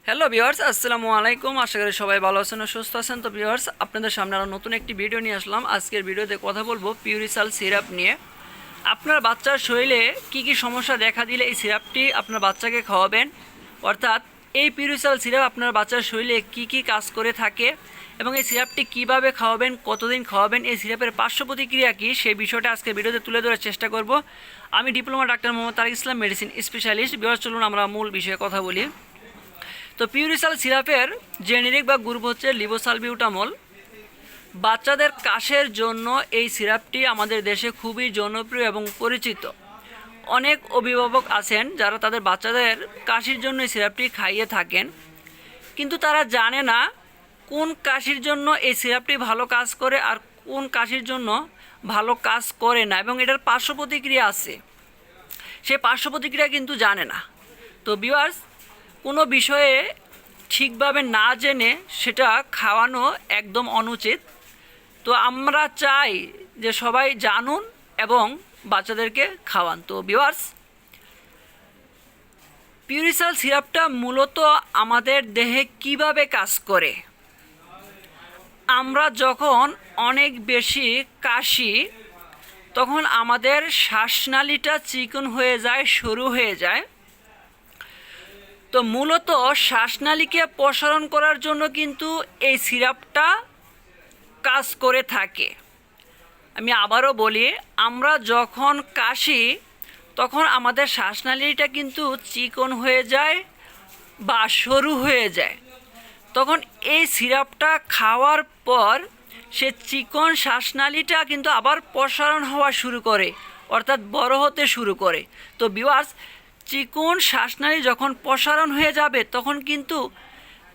Hello viewers, আসসালামু আলাইকুম। আশা করি সবাই ভালো আছেন ও সুস্থ আছেন। তো ভিউয়ার্স, আপনাদের সামনে আরও নতুন একটি ভিডিও নিয়ে আসলাম। আজকের ভিডিওতে কথা বলবো পিউরিসাল সিরাপ নিয়ে। আপনার বাচ্চার শরীরে কি কি সমস্যা দেখা দিলে এই সিরাপটি আপনার বাচ্চাকে খাওয়াবেন, অর্থাৎ এই পিউরিসাল সিরাপ আপনার বাচ্চার শরীরে কি কি কাজ করে থাকে এবং এই সিরাপটি কিভাবে খাওয়াবেন, কতদিন খাওয়াবেন, এই সিরাপের পার্শ্ব প্রতিক্রিয়া কী, সেই বিষয়টা আজকের ভিডিওতে তুলে ধরার চেষ্টা করব। আমি ডিপ্লোমা ডাক্তার মোহাম্মদ তারিক ইসলাম, মেডিসিন স্পেশালিস্ট। ভিউয়ার্স, চলুন আমরা মূল বিষয়ে কথা বলি। তো পিউরিসাল সিরাপের জেনেরিক বা গ্রুপ হচ্ছে লিবোসালবিউটামল। বাচ্চাদের কাশের জন্য এই সিরাপটি আমাদের দেশে খুবই জনপ্রিয় এবং পরিচিত। অনেক অভিভাবক আছেন যারা তাদের বাচ্চাদের কাশির জন্য এই সিরাপটি খাইয়ে থাকেন, কিন্তু তারা জানে না কোন কাশির জন্য এই সিরাপটি ভালো কাজ করে আর কোন কাশির জন্য ভালো কাজ করে না, এবং এটার পার্শ্ব প্রতিক্রিয়া আছে, সেই পার্শ্ব প্রতিক্রিয়া কিন্তু জানে না। তো ভিউয়ার্স, কোনো বিষয়ে ঠিকভাবে না জেনে সেটা খাওয়ানো একদম অনুচিত। তো আমরা চাই যে সবাই জানুন এবং বাচ্চাদেরকে খাওয়ান। তো ভিউয়ার্স, পিউরিসাল সিরাপটা মূলত আমাদের দেহে কিভাবে কাজ করে। আমরা যখন অনেক বেশি কাশি, তখন আমাদের শ্বাসনালীটা চিকন হয়ে যায়, সরু হয়ে যায়। তো মূলত শ্বাসনালীকে প্রসারণ করার জন্য কিন্তু এই সিরাপটা কাজ করে থাকে। আমি আবারও বলি, আমরা যখন কাশি তখন আমাদের শ্বাসনালীটা কিন্তু চিকন হয়ে যায় বা সরু হয়ে যায়। তখন এই সিরাপটা খাওয়ার পর সে চিকন শ্বাসনালীটা কিন্তু আবার প্রসারণ হওয়া শুরু করে, অর্থাৎ বড় হতে শুরু করে। তো ভিউয়ার্স, চিকন শ্বাসনালী যখন প্রসারণ হয়ে যাবে তখন কিন্তু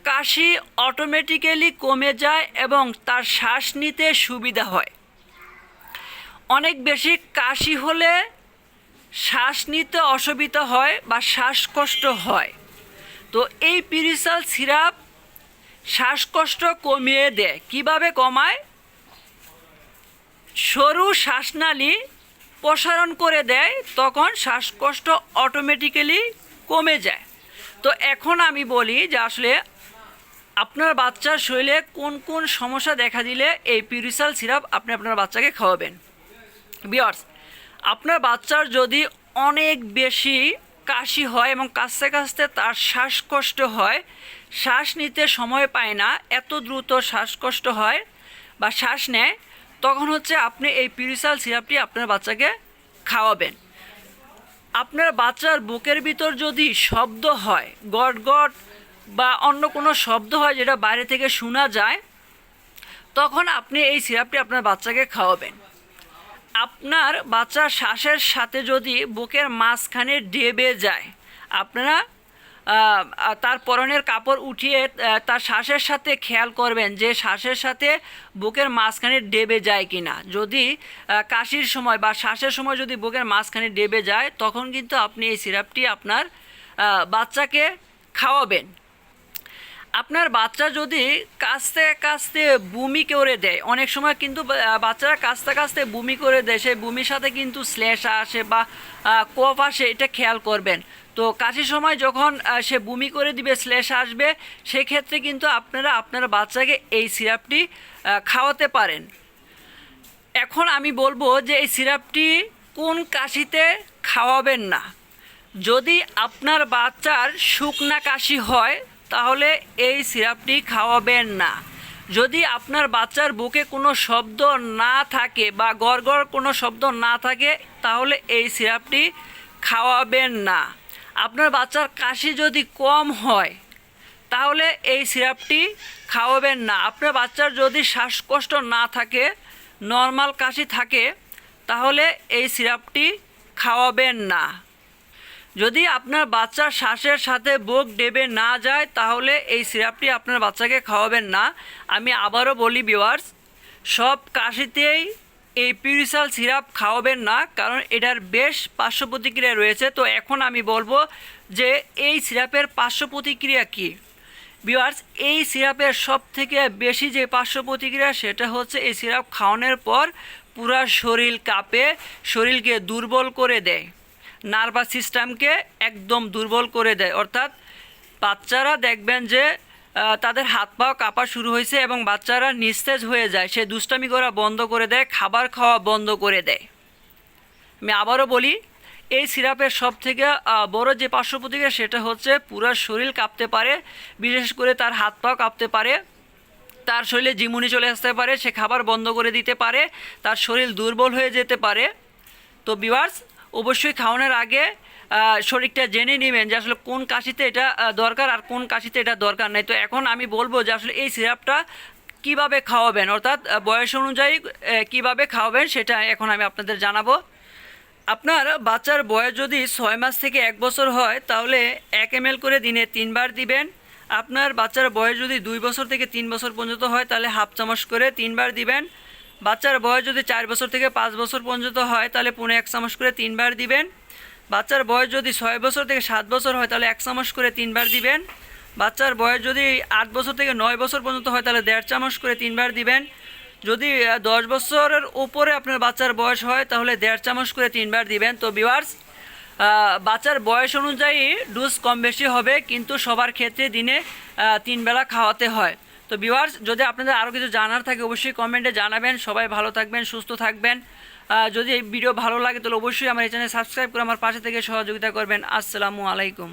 কাশি অটোমেটিক্যালি কমে যায় এবং তার শ্বাস নিতে সুবিধা হয়। অনেক বেশি কাশি হলে শ্বাস নিতে অসুবিধা হয় বা শ্বাসকষ্ট হয়। তো এই পিউরিসাল সিরাপ শ্বাসকষ্ট কমিয়ে দেয়। কিভাবে কমায়? সরু শ্বাসনালী প্রসারণ করে দেয়, তখন শ্বাসকষ্ট অটোমেটিক্যালি কমে যায়। তো এখন আমি বলি যে আসলে আপনার বাচ্চার শরীরে কোন কোন সমস্যা দেখা দিলে এই পিউরিসাল সিরাপ আপনি আপনার বাচ্চাকে খাওয়াবেন। ভিউয়ার্স, আপনার বাচ্চার যদি অনেক বেশি কাশি হয় এবং কাশতে কাশতে তার শ্বাসকষ্ট হয়, শ্বাস নিতে সময় পায় না, এত দ্রুত শ্বাসকষ্ট হয় বা শ্বাস নেয়, তখন হচ্ছে আপনি এই পিউরিসাল সিরাপটি আপনার বাচ্চাকে খাওয়াবেন। আপনার বাচ্চার বুকের ভিতর যদি শব্দ হয়, গট গট বা অন্য কোনো শব্দ হয় যেটা বাইরে থেকে শোনা যায়, তখন আপনি এই সিরাপটি আপনার বাচ্চাকে খাওয়াবেন। আপনার বাচ্চার শ্বাসের সাথে যদি বুকের মাঝখানে ডেবে যায়, আপনারা তার পরনের কাপড় উঠিয়ে তার শ্বাসের সাথে খেয়াল করবেন যে শ্বাসের সাথে বুকের মাঝখানে ডেবে যায় কি না। যদি কাশির সময় বা শ্বাসের সময় যদি বুকের মাঝখানে ডেবে যায়, তখন কিন্তু আপনি এই সিরাপটি আপনার বাচ্চাকে খাওয়াবেন। আপনার বাচ্চা যদি কাশতে কাশতে বমি করে দেয়, অনেক সময় কিন্তু বাচ্চারা কাশতে কাশতে বমি করে দেয়, সেই বমির সাথে কিন্তু শ্লেষ আসে বা কফ আসে, এটা খেয়াল করবেন। তো কাশির সময় যখন সে বমি করে দিবে, শ্লেষ আসবে, সেক্ষেত্রে কিন্তু আপনারা আপনার বাচ্চাকে এই সিরাপটি খাওয়াতে পারেন। এখন আমি বলবো যে এই সিরাপটি কোন কাশিতে খাওয়াবেন না। যদি আপনার বাচ্চার শুকনা কাশি হয়, তাহলে এই সিরাপটি খাওয়াবেন না। যদি আপনার বাচ্চার বুকে কোনো শব্দ না থাকে বা গড়গড় কোনো শব্দ না থাকে, তাহলে এই সিরাপটি খাওয়াবেন না। আপনার বাচ্চার কাশি যদি কম হয়, তাহলে এই সিরাপটি খাওয়াবেন না। আপনার বাচ্চার যদি শ্বাসকষ্ট না থাকে, নর্মাল কাশি থাকে, তাহলে এই সিরাপটি খাওয়াবেন না। যদি আপনার বাচ্চার শ্বাসের সাথে বুক ডেবে না যায়, তাহলে এই সিরাপটি আপনার বাচ্চাকে খাওয়াবেন না। আমি আবারও বলি ভিউয়ার্স, সব কাশিতেই এই পিউরিসাল সিরাপ খাওয়াবেন না, কারণ এটার বেশ পার্শ্ব প্রতিক্রিয়া রয়েছে। তো এখন আমি বলবো যে এই সিরাপের পার্শ্ব প্রতিক্রিয়া কী। ভিউয়ার্স, এই সিরাপের সব থেকে বেশি যে পার্শ্ব প্রতিক্রিয়া, সেটা হচ্ছে এই সিরাপ খাওয়ানোর পর পুরা শরীর কাঁপে, শরীরকে দুর্বল করে দেয়, নার্ভাস সিস্টেমকে একদম দুর্বল করে দেয়, অর্থাৎ বাচ্চারা দেখবেন যে তাদের হাত পা কাঁপা শুরু হয়েছে এবং বাচ্চারা নিস্তেজ হয়ে যায়, সে দুষ্টামি করা বন্ধ করে দেয়, খাবার খাওয়া বন্ধ করে দেয়। আমি আবারও বলি, এই সিরাপের সব থেকে বড় যে পার্শ্ব প্রতিক্রিয়া সেটা হচ্ছে পুরো শরীর কাঁপতে পারে, বিশেষ করে তার হাত পা কাঁপতে পারে, তার শরীরে ঝিমুনি চলে আসতে পারে, সে খাবার বন্ধ করে দিতে পারে, তার শরীর দুর্বল হয়ে যেতে পারে। তো ভিউয়ার্স, অবশ্যই খাওয়ানোর আগে শরীরটা জেনে নেবেন যে আসলে কোন কাশিতে এটা দরকার আর কোন কাশিতে এটা দরকার নেই। তো এখন আমি বলবো যে আসলে এই সিরাপটা কিভাবে খাওয়াবেন, অর্থাৎ বয়স অনুযায়ী কিভাবে খাওয়াবেন সেটা এখন আমি আপনাদের জানাবো। আপনার বাচ্চার বয়স যদি 6 মাস থেকে 1 বছর হয় তাহলে 1 ml করে দিনে 3 বার দিবেন। আপনার বাচ্চার বয়স যদি 2 বছর থেকে 3 বছর পর্যন্ত হয় তাহলে হাফ চামচ করে 3 বার দিবেন। বাচ্চার বয়স যদি 4 বছর থেকে 5 বছর পর্যন্ত হয় তাহলে পৌনে 1 চামচ করে 3 বার দিবেন। বাচ্চার বয়স যদি 6 বছর থেকে 7 বছর হয় তাহলে 1 চামচ করে 3 বার দিবেন। বাচ্চার বয়স যদি 8 বছর থেকে 9 বছর পর্যন্ত হয় তাহলে 1.5 চামচ করে 3 বার দিবেন। যদি 10 বছরের উপরে আপনার বাচ্চার বয়স হয় তাহলে 1.5 চামচ করে 3 বার দিবেন। তো ভিউয়ার্স, বাচ্চার বয়স অনুযায়ী ডোজ কম বেশি হবে, কিন্তু সবার ক্ষেত্রে দিনে 3 বেলা খাওয়াতে হয়। তো ভিউয়ার্স, যদি আপনাদের আরও কিছু জানার থাকে অবশ্যই কমেন্টে জানাবেন। সবাই ভালো থাকবেন, সুস্থ থাকবেন। যদি এই ভিডিও ভালো লাগে তাহলে অবশ্যই আমার এই চ্যানেল সাবস্ক্রাইব করে আমার পাশে থেকে সহযোগিতা করবেন। আসসালামু আলাইকুম।